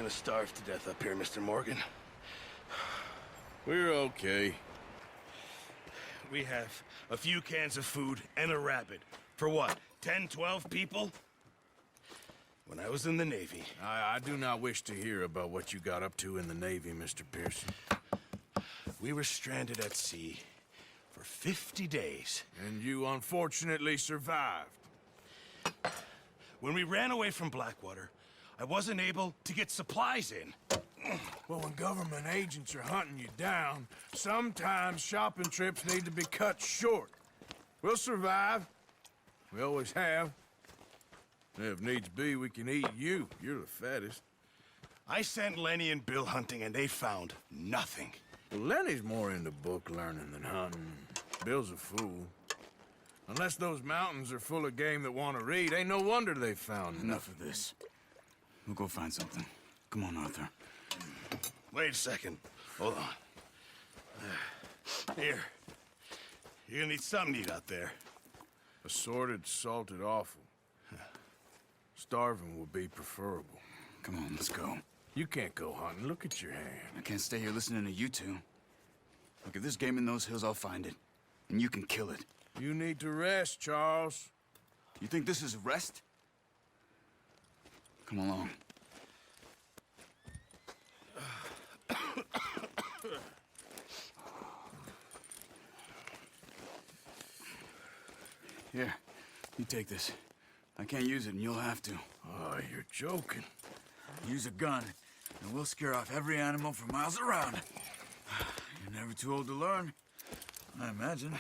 gonna starve to death up here, Mr. Morgan. We're okay. We have a few cans of food and a rabbit. For what, 10, 12 people? When I was in the Navy... I do not wish to hear about what you got up to in the Navy, Mr. Pearson. We were stranded at sea for 50 days. And you unfortunately survived. When we ran away from Blackwater, I wasn't able to get supplies in. Well, when government agents are hunting you down, sometimes shopping trips need to be cut short. We'll survive. We always have. If needs be, we can eat you. You're the fattest. I sent Lenny and Bill hunting, and they found nothing. Well, Lenny's more into book learning than hunting. Bill's a fool. Unless those mountains are full of game that want to read, ain't no wonder they found Enough of this. We'll go find something. Come on, Arthur. Wait a second. Hold on. Here. You're gonna need something to eat out there. Assorted, salted offal. Starving would be preferable. Come on, let's go. You can't go hunting. Look at your hand. I can't stay here listening to you two. Look, if there's game in those hills, I'll find it. And you can kill it. You need to rest, Charles. You think this is rest? Come along. Here, you take this. I can't use it, and you'll have to. Oh, you're joking. Use a gun, and we'll scare off every animal for miles around. You're never too old to learn, I imagine.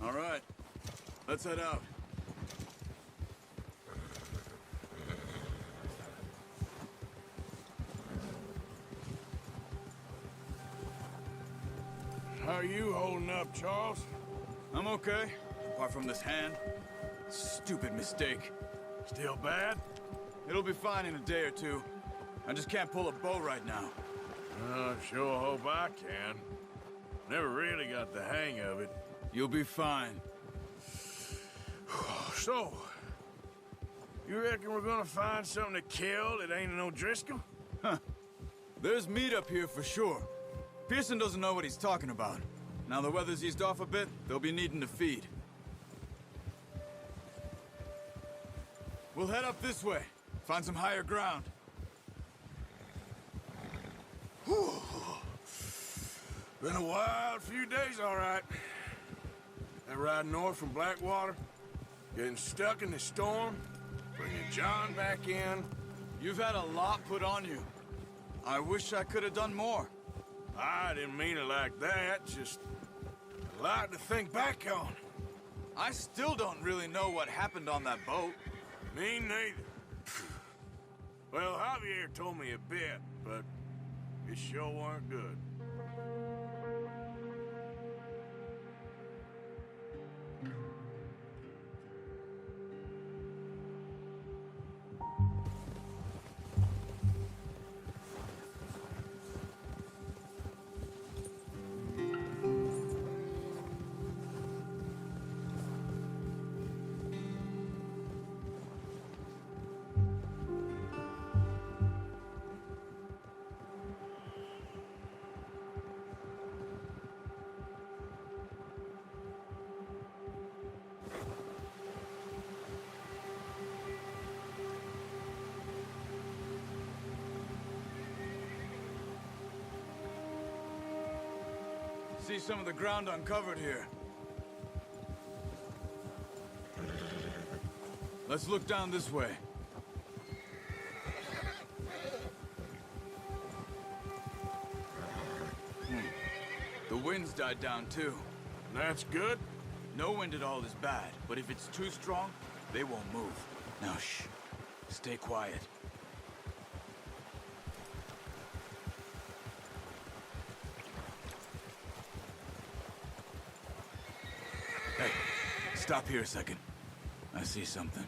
All right, let's head out. How are you holding up, Charles? I'm okay, apart from this hand. Stupid mistake. Still bad? It'll be fine in a day or two. I just can't pull a bow right now. I sure hope I can. Never really got the hang of it. You'll be fine. So, you reckon we're gonna find something to kill that ain't no Driscoll? Huh. There's meat up here for sure. Pearson doesn't know what he's talking about. Now the weather's eased off a bit, they'll be needing to feed. We'll head up this way. Find some higher ground. Whew. Been a wild few days, all right. That ride north from Blackwater, getting stuck in the storm, bringing John back in. You've had a lot put on you. I wish I could have done more. I didn't mean it like that, just a lot to think back on. I still don't really know what happened on that boat. Me neither. Well, Javier told me a bit, but it sure weren't good. See some of the ground uncovered here. Let's look down this way. The wind's died down too. That's good. No wind at all is bad, but if it's too strong, they won't move. Now shh. Stay quiet. Hey, stop here a second. I see something.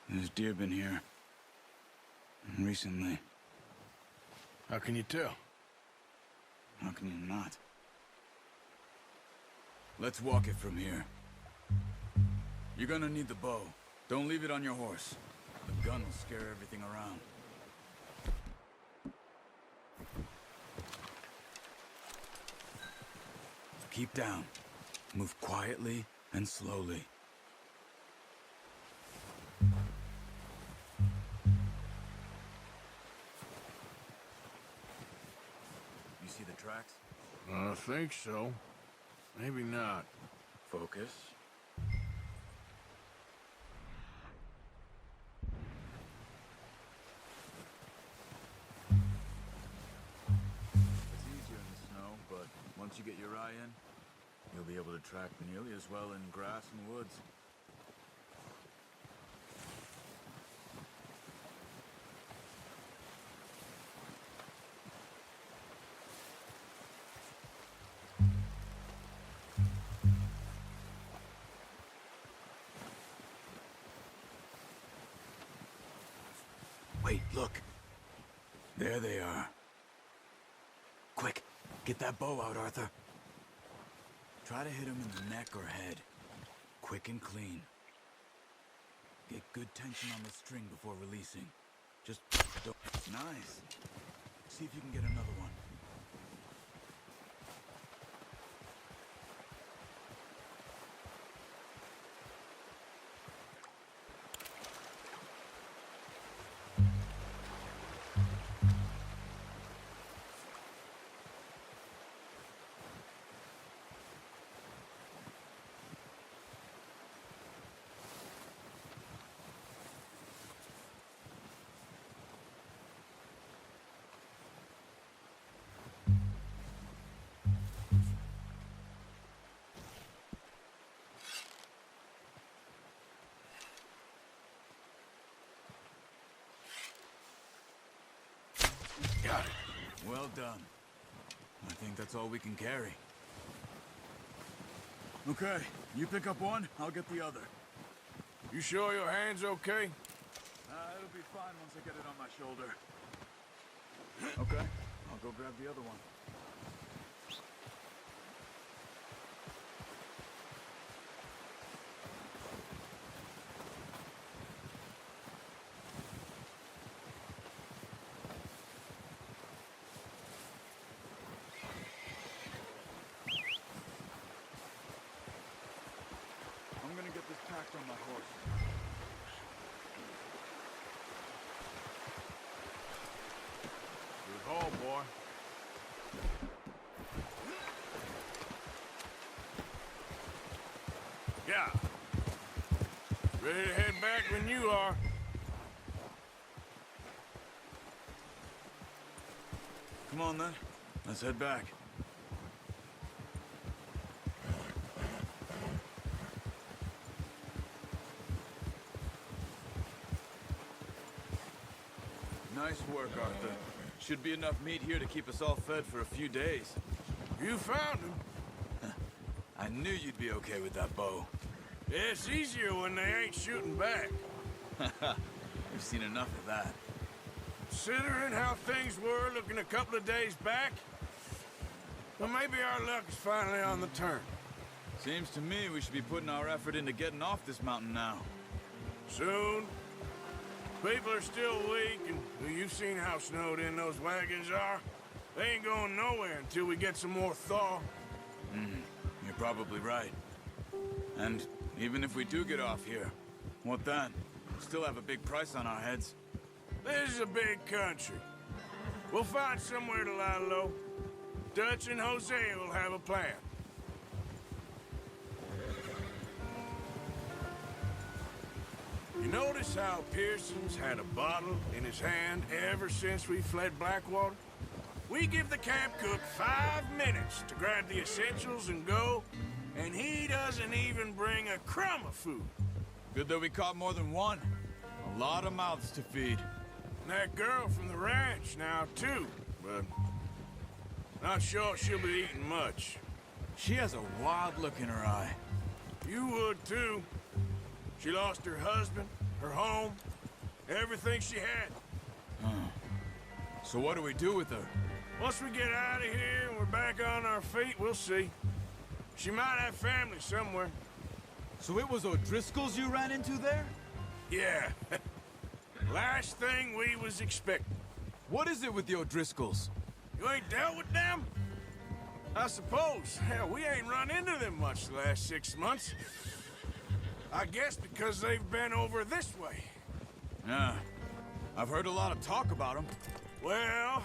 There's deer been here. Recently. How can you tell? How can you not? Let's walk it from here. You're gonna need the bow. Don't leave it on your horse. The gun will scare everything around. Keep down. Move quietly and slowly. You see the tracks? I think so. Maybe not. Focus. It's easier in the snow, but once you get your eye in, you'll be able to track nearly as well in grass and woods. Wait, look. There they are. Quick, get that bow out, Arthur. Try to hit him in the neck or head. Quick and clean. Get good tension on the string before releasing. Just don't... Nice. See if you can get another one. Got it. Well done. I think that's all we can carry. Okay, you pick up one, I'll get the other. You sure your hand's okay? It'll be fine once I get it on my shoulder. Okay, I'll go grab the other one. I'm gonna get this packed on my horse. Good haul, boy. Yeah. Ready to head back when you are. Come on then, let's head back. Nice work, Arthur. Should be enough meat here to keep us all fed for a few days. You found him. I knew you'd be okay with that bow. Yeah, it's easier when they ain't shooting back. We've seen enough of that. Considering how things were looking a couple of days back, well, maybe our luck is finally on the turn. Seems to me we should be putting our effort into getting off this mountain now. Soon. People are still weak, and well, you've seen how snowed in those wagons are. They ain't going nowhere until we get some more thaw. You're probably right. And even if we do get off here, what then? We'll still have a big price on our heads. This is a big country. We'll find somewhere to lie low. Dutch and Hosea will have a plan. You notice how Pearson's had a bottle in his hand ever since we fled Blackwater? We give the camp cook 5 minutes to grab the essentials and go, and he doesn't even bring a crumb of food. Good that we caught more than one. A lot of mouths to feed. And that girl from the ranch now, too, but not sure she'll be eating much. She has a wild look in her eye. You would, too. She lost her husband, her home, everything she had. So what do we do with her? Once we get out of here and we're back on our feet, we'll see. She might have family somewhere. So it was O'Driscoll's you ran into there? Yeah. Last thing we was expecting. What is it with the O'Driscolls? You ain't dealt with them? I suppose. Hell, we ain't run into them much the last 6 months. I guess because they've been over this way. Yeah. I've heard a lot of talk about them. Well,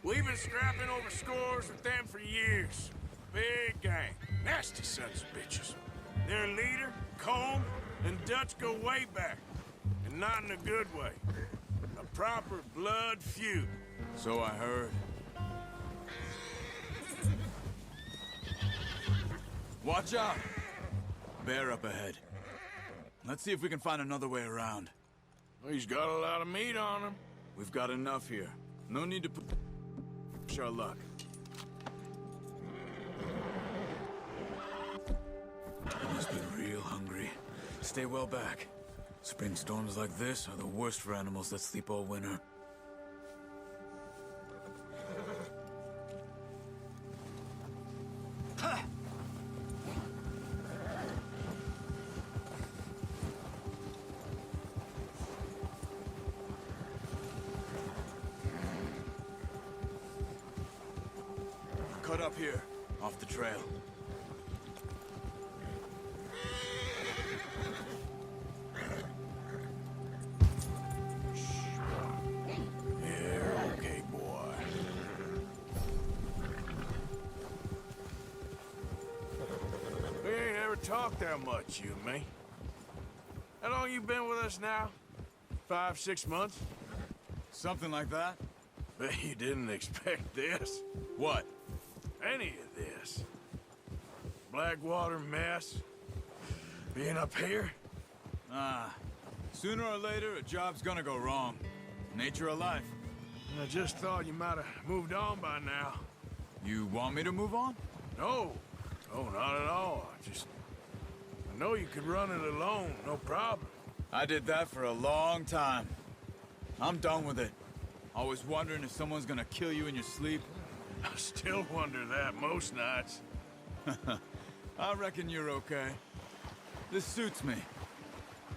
we've been scrapping over scores with them for years. Big gang. Nasty sons of bitches. Their leader, Combe, and Dutch go way back. And not in a good way. A proper blood feud. So I heard. Watch out! Bear up ahead. Let's see if we can find another way around. He's got a lot of meat on him. We've got enough here. No need to push our luck. You must be real hungry. Stay well back. Spring storms like this are the worst for animals that sleep all winter. Cut up here, off the trail. Yeah, okay, boy. We ain't ever talked that much, you and me. How long you been with us now? 5, 6 months? Something like that? Bet you didn't expect this. What? Any of this. Blackwater mess. Being up here? Sooner or later, a job's gonna go wrong. Nature of life. I just thought you might have moved on by now. You want me to move on? No. No, not at all. I know you could run it alone, no problem. I did that for a long time. I'm done with it. Always wondering if someone's gonna kill you in your sleep. I still wonder that most nights. I reckon you're okay. This suits me.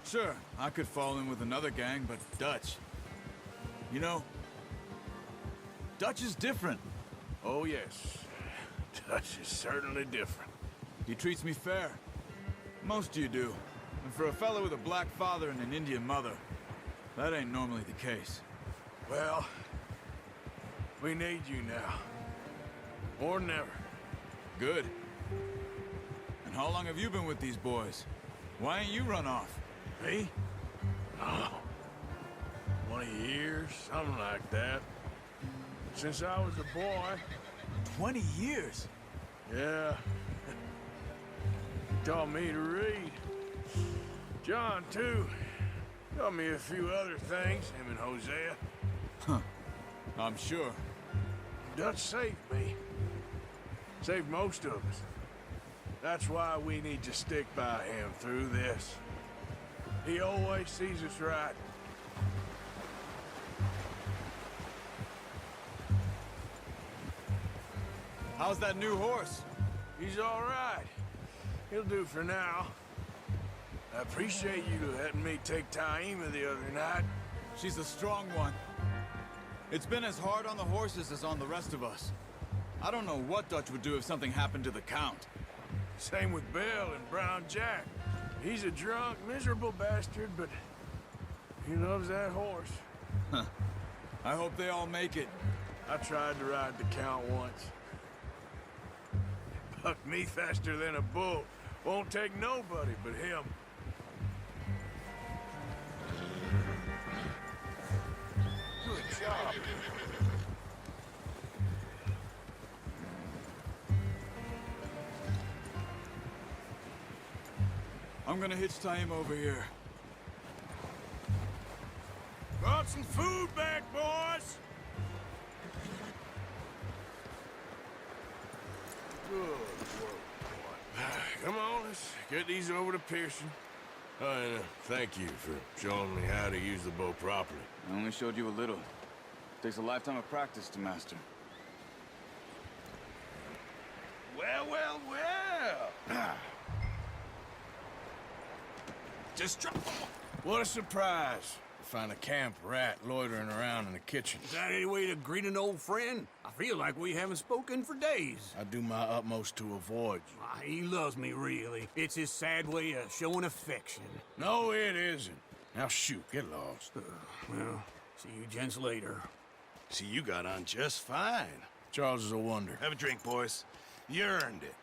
Sure, I could fall in with another gang, but Dutch... You know, Dutch is different. Oh, yes. Dutch is certainly different. He treats me fair. Most of you do. And for a fellow with a black father and an Indian mother, that ain't normally the case. Well, we need you now. More than ever. Good. And how long have you been with these boys? Why ain't you run off? Me? Oh, 20 years, something like that. Since I was a boy. 20 years? Yeah. He taught me to read. John, too. Taught me a few other things, him and Hosea. Huh. I'm sure. Dutch saved me. Saved most of us. That's why we need to stick by him through this. He always sees us right. How's that new horse? He's all right. He'll do for now. I appreciate you letting me take Taima the other night. She's a strong one. It's been as hard on the horses as on the rest of us. I don't know what Dutch would do if something happened to the Count. Same with Bill and Brown Jack. He's a drunk, miserable bastard, but he loves that horse. Huh. I hope they all make it. I tried to ride the Count once. Bucked me faster than a bull. Won't take nobody but him. Good job. I'm gonna hitch Taima over here. Brought some food back, boys! Good work, boy. Come on, let's get these over to Pearson. Oh, and thank you for showing me how to use the bow properly. I only showed you a little. Takes a lifetime of practice to master. Well, well, well. Just try. What a surprise. To find a camp rat loitering around in the kitchen. Is that any way to greet an old friend? I feel like we haven't spoken for days. I do my utmost to avoid you. Ah, he loves me, really. It's his sad way of showing affection. No, it isn't. Now shoot, get lost. Well, see you gents later. See, you got on just fine. Charles is a wonder. Have a drink, boys. You earned it.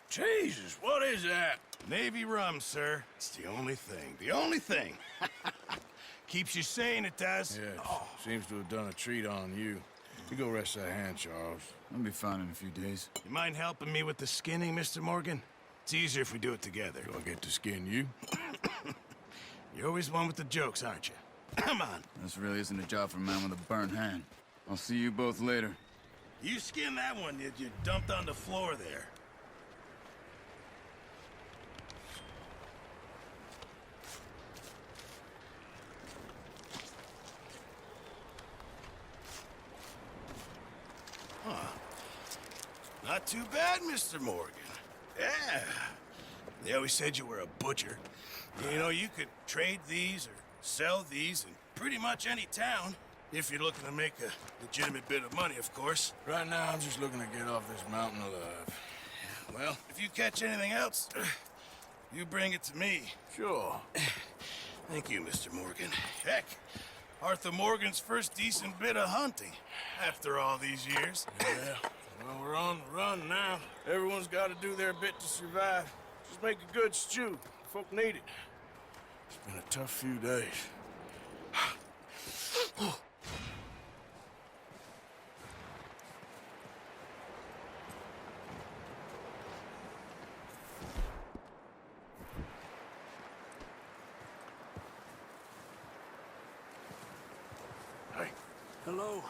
Jesus, what is that? Navy rum, sir. It's the only thing. The only thing. Keeps you sane, it does. Yes, seems to have done a treat on you. You go rest that hand, Charles. I'll be fine in a few days. You mind helping me with the skinning, Mr. Morgan? It's easier if we do it together. Do I get to skin you? You're always one with the jokes, aren't you? Come on. This really isn't a job for a man with a burnt hand. I'll see you both later. You skinned that one that you dumped on the floor there. Not too bad, Mr. Morgan. Yeah. They always said you were a butcher. You know, you could trade these or sell these in pretty much any town. If you're looking to make a legitimate bit of money, of course. Right now, I'm just looking to get off this mountain alive. Well, if you catch anything else, you bring it to me. Sure. Thank you, Mr. Morgan. Heck, Arthur Morgan's first decent bit of hunting after all these years. Yeah. Well, we're on the run now. Everyone's got to do their bit to survive. Just make a good stew. Folk need it. It's been a tough few days. Hey. Hello.